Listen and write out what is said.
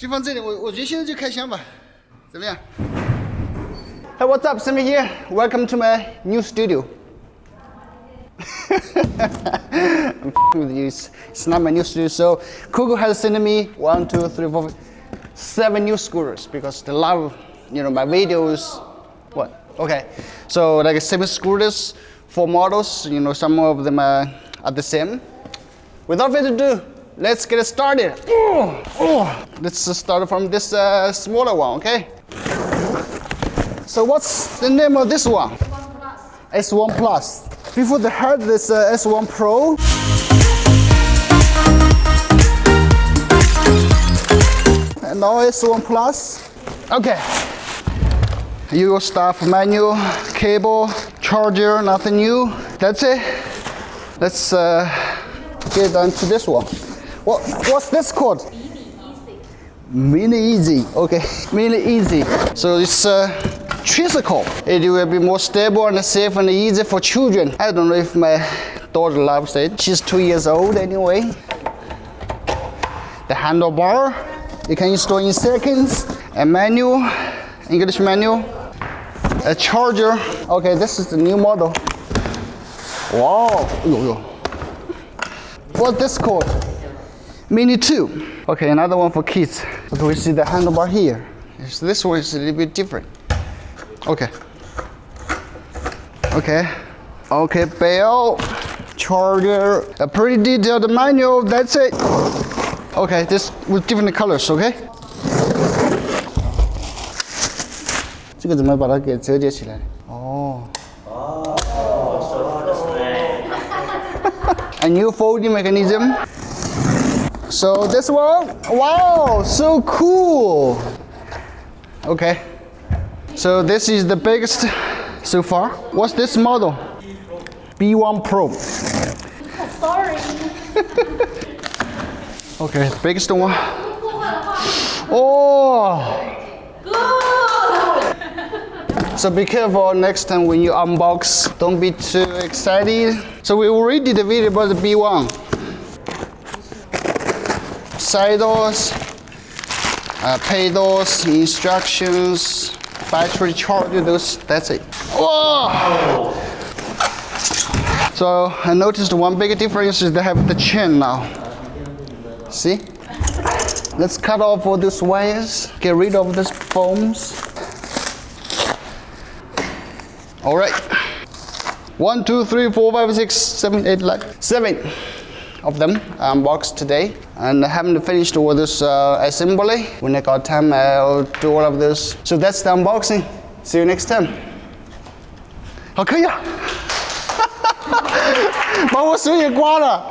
就放这里，我觉得现在就开箱吧，怎么样 ？Hey, what's up? Sammy here. Welcome to my new studio. I'm with you. It's not my new studio. So Kugoo has sent me 1, 2, 3, 4, 5, 7 new scooters because they love, my videos. What? Okay. So like 7 scooters, 4 models. Some of them are the same. Without further ado, let's get started. Let's start from this smaller one, okay? So what's the name of this one? S1 Plus. Before they had this S1 Pro. And now S1 Plus. Okay. Your stuff, manual, cable, charger, nothing new. That's it. Let's get on to this one. What's this called? Mini Easy. Okay, Mini Easy. So it's tricycle. It will be more stable and safe and easy for children. I don't know if my daughter loves it. She's 2 years old anyway. The handlebar, you can install in seconds. A manual, English manual. A charger. Okay, this is the new model. Wow. What's this called? Mini 2. Okay, another one for kids. Okay, we see the handlebar here. So this one is a little bit different. Okay. Okay, bell, charger, a pretty detailed manual, that's it. Okay, this with different colors, okay? 这个怎么把它给折叠起来？哦。A new folding mechanism. So this one, wow, so cool. Okay. So this is the biggest so far. What's this model? B1 Pro. Sorry. Okay, biggest one. Oh. Good. So be careful next time when you unbox. Don't be too excited. So we already did a video about the B1. Side doors, pedals, instructions, battery charger, that's it. Whoa! So I noticed one big difference is they have the chain now. See? Let's cut off all those wires, get rid of these foams. All right. 1, 2, 3, 4, 5, 6, 7, 8, 9, 7 of them unboxed today. And I haven't finished all this assembly. When I got time, I'll do all of this. So that's the unboxing. See you next time. 好，可以啊！把我手也刮了。